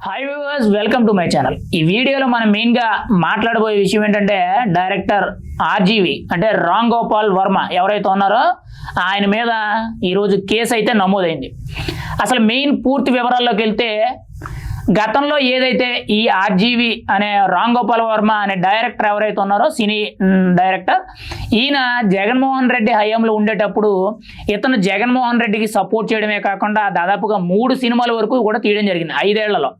Hi viewers, welcome to my channel. ఈ వీడియోలో మనం మెయిన్గా మాట్లాడబోయే విషయం ఏంటంటే డైరెక్టర్ ఆర్జీవి అంటే రామ్ గోపాల్ వర్మ ఎవరైతే ఉన్నారో ఆయన మీద ఈరోజు కేసు అయితే నమోదైంది. అసలు మెయిన్ పూర్తి వివరాల్లోకి వెళ్తే గతంలో ఏదైతే ఈ ఆర్జీవి అనే రామ్ గోపాల్ వర్మ అనే డైరెక్టర్ ఎవరైతే ఉన్నారో సినీ డైరెక్టర్, ఈయన జగన్మోహన్ రెడ్డి హయాంలో ఉండేటప్పుడు ఇతను జగన్మోహన్ రెడ్డికి సపోర్ట్ చేయడమే కాకుండా దాదాపుగా 3 సినిమాల వరకు కూడా తీయడం జరిగింది 5 ఏళ్లలో.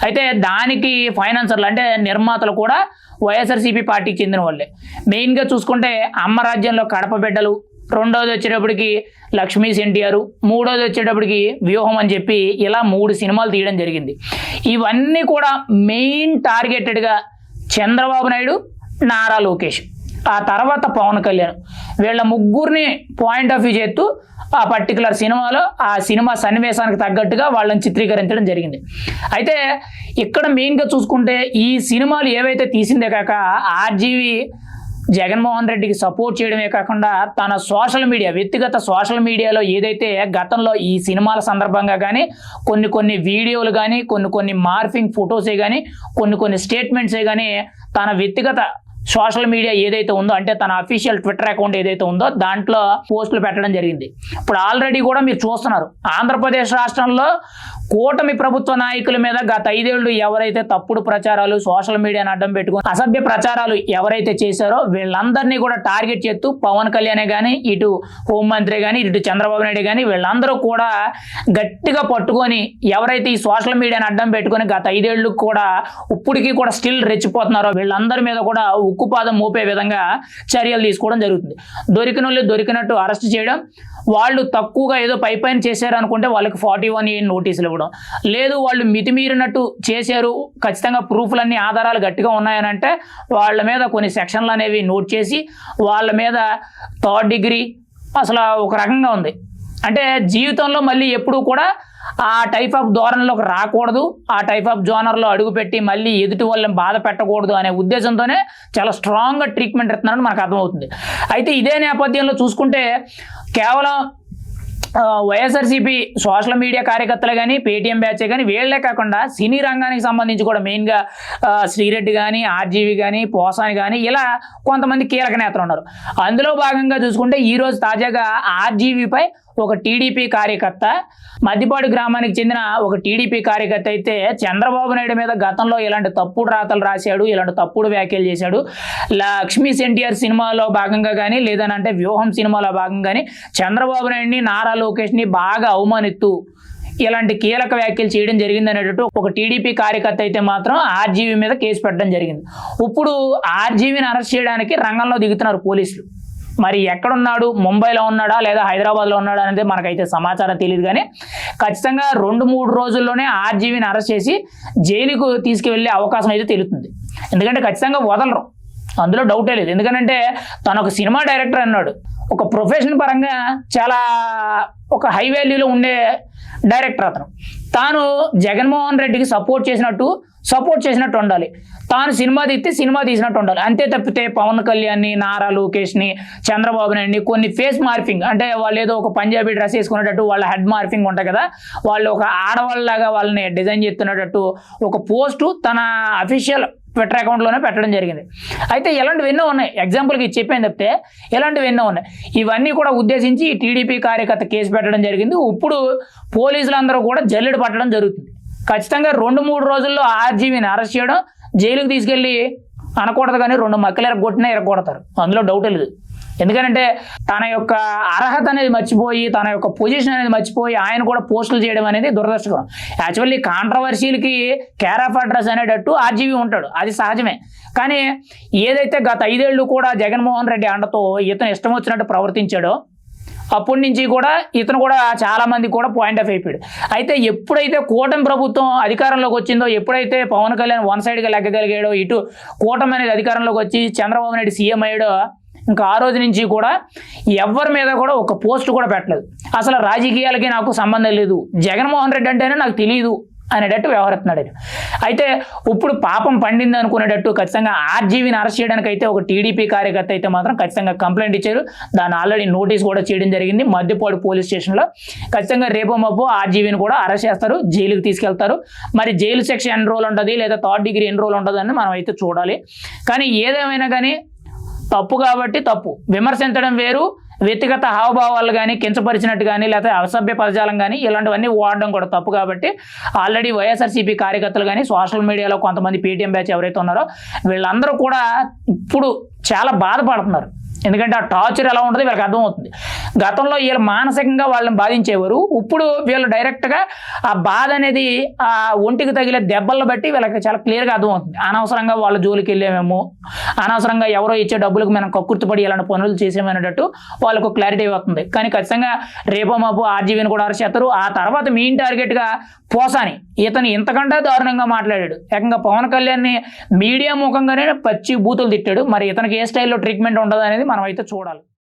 అయితే దానికి ఫైనాన్సర్లు అంటే నిర్మాతలు కూడా వైఎస్ఆర్సీపీ పార్టీకి చెందిన వాళ్ళే. మెయిన్గా చూసుకుంటే అమ్మ రాజ్యంలో కడప బిడ్డలు, రెండోది వచ్చేటప్పటికి లక్ష్మీ ఎన్టీఆర్, మూడోది వచ్చేటప్పటికి వ్యూహం అని చెప్పి ఇలా 3 సినిమాలు తీయడం జరిగింది. ఇవన్నీ కూడా మెయిన్ టార్గెటెడ్గా చంద్రబాబు నాయుడు, నారా లోకేష్, ఆ తర్వాత పవన్ కళ్యాణ్, వీళ్ళ ముగ్గురిని పాయింట్ ఆఫ్ వ్యూ చేస్తూ ఆ పర్టికులర్ సినిమాలో ఆ సినిమా సన్నివేశానికి తగ్గట్టుగా వాళ్ళని చిత్రీకరించడం జరిగింది. అయితే ఇక్కడ మెయిన్గా చూసుకుంటే ఈ సినిమాలు ఏవైతే తీసిందే కాక ఆర్జీవి జగన్మోహన్ రెడ్డికి సపోర్ట్ చేయడమే కాకుండా తన సోషల్ మీడియా, వ్యక్తిగత సోషల్ మీడియాలో ఏదైతే గతంలో ఈ సినిమాల సందర్భంగా కానీ కొన్ని వీడియోలు కానీ కొన్ని మార్ఫింగ్ ఫొటోసే కానీ కొన్ని స్టేట్మెంట్సే కానీ తన వ్యక్తిగత సోషల్ మీడియా ఏదైతే ఉందో అంటే తన అఫీషియల్ ట్విట్టర్ అకౌంట్ ఏదైతే ఉందో దాంట్లో పోస్టులు పెట్టడం జరిగింది. ఇప్పుడు ఆల్రెడీ కూడా మీరు చూస్తున్నారు, ఆంధ్రప్రదేశ్ రాష్ట్రంలో కూటమి ప్రభుత్వ నాయకుల మీద గత 5 ఏళ్ళు ఎవరైతే తప్పుడు ప్రచారాలు, సోషల్ మీడియాను అడ్డం పెట్టుకుని అసభ్య ప్రచారాలు ఎవరైతే చేశారో వీళ్ళందరినీ కూడా టార్గెట్ చేస్తూ పవన్ కళ్యాణే కానీ, ఇటు హోంమంత్రి కానీ, ఇటు చంద్రబాబు నాయుడు కానీ వీళ్ళందరూ కూడా గట్టిగా పట్టుకొని ఎవరైతే ఈ సోషల్ మీడియాను అడ్డం పెట్టుకొని గత 5 ఏళ్ళు కూడా ఇప్పటికీ కూడా స్టిల్ రెచ్చిపోతున్నారో వీళ్ళందరి మీద కూడా ఉక్కుపాదం మోపే విధంగా చర్యలు తీసుకోవడం జరుగుతుంది. దొరికిన వాళ్ళు దొరికినట్టు అరెస్ట్ చేయడం, వాళ్ళు తక్కువగా ఏదో పైపైన చేశారు అనుకుంటే వాళ్ళకి 41A నోటీసులు ఇవ్వడం, లేదు వాళ్ళు మితిమీరినట్టు చేశారు, ఖచ్చితంగా ప్రూఫ్లన్నీ ఆధారాలు గట్టిగా ఉన్నాయని అంటే వాళ్ళ మీద కొన్ని సెక్షన్లు అనేవి నోట్ చేసి వాళ్ళ మీద 3rd డిగ్రీ అసలు ఒక రకంగా ఉంది. అంటే జీవితంలో మళ్ళీ ఎప్పుడూ కూడా ఆ టైప్ ఆఫ్ ధోరణిలోకి రాకూడదు, ఆ టైప్ ఆఫ్ జోనర్లో అడుగుపెట్టి మళ్ళీ ఎదుటి వాళ్ళని బాధ పెట్టకూడదు అనే ఉద్దేశంతోనే చాలా స్ట్రాంగ్గా ట్రీట్మెంట్ ఇస్తున్నారని మనకు అర్థమవుతుంది. అయితే ఇదే నేపథ్యంలో చూసుకుంటే కేవలం వైఎస్ఆర్సీపీ సోషల్ మీడియా కార్యకర్తలు కానీ, పేటీఎం బ్యాచే కానీ వీళ్లే కాకుండా సినీ రంగానికి సంబంధించి కూడా మెయిన్గా శ్రీరెడ్డి కానీ, ఆర్జీవి కానీ, పోసాని కానీ ఇలా కొంతమంది కీలక నేతలు ఉన్నారు. అందులో భాగంగా చూసుకుంటే ఈరోజు తాజాగా ఆర్జీవిపై ఒక టీడీపీ కార్యకర్త, మద్దిపాడు గ్రామానికి చెందిన ఒక టీడీపీ కార్యకర్త అయితే చంద్రబాబు నాయుడు మీద గతంలో ఇలాంటి తప్పుడు రాతలు రాశాడు, ఇలాంటి తప్పుడు వ్యాఖ్యలు చేశాడు, లక్ష్మీ ఎన్టీఆర్ సినిమాలో భాగంగా కానీ లేదనంటే వ్యూహం సినిమాలో భాగంగా కానీ చంద్రబాబు నాయుడిని, నారా లోకేష్ని బాగా అవమానిస్తూ ఇలాంటి కీలక వ్యాఖ్యలు చేయడం జరిగింది అనేటట్టు ఒక టీడీపీ కార్యకర్త అయితే మాత్రం ఆర్జీవి మీద కేసు పెట్టడం జరిగింది. ఇప్పుడు ఆర్జీవిని అరెస్ట్ చేయడానికి రంగంలో దిగుతున్నారు పోలీసులు. మరి ఎక్కడున్నాడు, ముంబైలో ఉన్నాడా లేదా హైదరాబాద్లో ఉన్నాడా అనేది మనకైతే సమాచారం తెలియదు. కానీ ఖచ్చితంగా 2-3 రోజుల్లోనే ఆర్జీవిని అరెస్ట్ చేసి జైలుకు తీసుకువెళ్ళే అవకాశం అయితే తెలుస్తుంది. ఎందుకంటే ఖచ్చితంగా వదలరు, అందులో డౌటే లేదు. ఎందుకంటే తను ఒక సినిమా డైరెక్టర్ అన్నాడు, ఒక ప్రొఫెషన్ పరంగా చాలా ఒక హై వాల్యూలో ఉండే డైరెక్టర్ అతను. తాను జగన్మోహన్ రెడ్డికి సపోర్ట్ చేసినట్టు ఉండాలి, తాను సినిమా తీసినట్టు ఉండాలి. అంతే తప్పితే పవన్ కళ్యాణ్ని, నారా లోకేష్ని, చంద్రబాబు నాయుడిని కొన్ని ఫేస్ మార్ఫింగ్ అంటే వాళ్ళు ఏదో ఒక పంజాబీ డ్రెస్ వేసుకునేటట్టు వాళ్ళ హెడ్ మార్ఫింగ్ ఉంటాయి కదా, వాళ్ళు ఒక ఆడవాళ్ళలాగా వాళ్ళని డిజైన్ చేస్తున్నట్టు ఒక పోస్టు తన అఫీషియల్ ట్విట్టర్ అకౌంట్లోనే పెట్టడం జరిగింది. అయితే ఇలాంటివి ఎన్నో ఉన్నాయి, ఎగ్జాంపుల్కి ఇది చెప్పాను తప్పితే ఇలాంటివి ఎన్నో ఉన్నాయి. ఇవన్నీ కూడా ఉద్దేశించి ఈ టీడీపీ కార్యకర్త కేసు పెట్టడం జరిగింది. ఇప్పుడు పోలీసులందరూ కూడా జల్లెడ పట్టడం జరుగుతుంది. ఖచ్చితంగా 2-3 రోజుల్లో ఆర్జీవిని అరెస్ట్ చేయడం, జైలుకి తీసుకెళ్ళి అనకూడదు కానీ 2 మక్కలు ఎరగొట్టినా ఎరగొడతారు, అందులో డౌట్ లేదు. ఎందుకంటే తన యొక్క అర్హత అనేది మర్చిపోయి, తన యొక్క పొజిషన్ అనేది మర్చిపోయి ఆయన కూడా పోస్టులు చేయడం అనేది దురదృష్టకరం. యాక్చువల్లీ కాంట్రవర్సీలకి కేర్ ఆఫ్ అడ్రస్ అనేటట్టు ఆర్జీవి ఉంటాడు, అది సహజమే. కానీ ఏదైతే గత 5 ఏళ్ళు కూడా జగన్మోహన్ రెడ్డి అండతో ఇతను ఇష్టం వచ్చినట్టు ప్రవర్తించాడో అప్పటి నుంచి కూడా ఇతను కూడా చాలా మంది కూడా పాయింట్ ఆఫ్ అయిపోయాడు. అయితే ఎప్పుడైతే కూటమి ప్రభుత్వం అధికారంలోకి వచ్చిందో, ఎప్పుడైతే పవన్ కళ్యాణ్ 1 సైడ్గా లెగ్గగలిగాడో, ఇటు కూటమి అనేది అధికారంలోకి వచ్చి చంద్రబాబు నాయుడు సీఎం అయ్యాడో, ఇంకా ఆ రోజు నుంచి కూడా ఎవరి మీద కూడా ఒక పోస్ట్ కూడా పెట్టలేదు. అసలు రాజకీయాలకి నాకు సంబంధం లేదు, జగన్మోహన్ రెడ్డి అంటేనే నాకు తెలియదు అనేటట్టు వ్యవహరిస్తున్నాడు ఆయన. అయితే ఇప్పుడు పాపం పండింది అనుకునేటట్టు ఖచ్చితంగా ఆర్జీవీని అరెస్ట్ చేయడానికి అయితే ఒక టీడీపీ కార్యకర్త అయితే మాత్రం ఖచ్చితంగా కంప్లైంట్ ఇచ్చారు. దాన్ని ఆల్రెడీ నోటీస్ కూడా చేయడం జరిగింది మద్దిపాడు పోలీస్ స్టేషన్లో. ఖచ్చితంగా రేపో మాపో ఆర్జీవీని కూడా అరెస్ట్ చేస్తారు, జైలుకి తీసుకెళ్తారు. మరి జైలు శిక్ష ఎన్ని రోజులు ఉంటుంది లేదా థర్డ్ డిగ్రీ ఎన్ని రోజులు ఉంటుంది అని మనం అయితే చూడాలి. కానీ ఏదేమైనా కానీ తప్పు కాబట్టి తప్పు, విమర్శించడం వేరు, వ్యక్తిగత హావభావాలు కానీ కించపరిచినట్టు కానీ లేకపోతే అసభ్య పదజాలం కానీ ఇలాంటివన్నీ వాడడం కూడా తప్పు. కాబట్టి ఆల్రెడీ వైఎస్ఆర్సీపీ కార్యకర్తలు కానీ సోషల్ మీడియాలో కొంతమంది పేటీఎం బ్యాచ్ ఎవరైతే ఉన్నారో వీళ్ళందరూ కూడా ఇప్పుడు చాలా బాధపడుతున్నారు. ఎందుకంటే ఆ టార్చర్ ఎలా ఉంటుంది వీళ్ళకి అర్థమవుతుంది. గతంలో వీళ్ళు మానసికంగా వాళ్ళని బాధించేవారు, ఇప్పుడు వీళ్ళు డైరెక్ట్గా ఆ బాధ అనేది ఆ ఒంటికి తగిలే దెబ్బలను బట్టి వీళ్ళకి చాలా క్లియర్గా అర్థమవుతుంది. అనవసరంగా వాళ్ళ జోలికి వెళ్ళామేమో, అనవసరంగా ఎవరో ఇచ్చే డబ్బులకు మనం కక్కుర్తిపడి ఇలాంటి పనులు చేసామనేటట్టు వాళ్ళకు క్లారిటీ అవుతుంది. కానీ ఖచ్చితంగా రేపో మాపో ఆర్జీవీని కూడా అరెస్ట్ చేస్తారు. ఆ తర్వాత మెయిన్ టార్గెట్గా పోసాని, ఇతను ఇంతకంటే దారుణంగా మాట్లాడాడు. ఏకంగా పవన్ కళ్యాణ్ని మీడియా ముఖంగానే పచ్చి బూతులు తిట్టాడు. మరి ఇతనికి ఏ స్టైల్లో ట్రీట్మెంట్ ఉండదు అనేది మనం అయితే చూడాలి.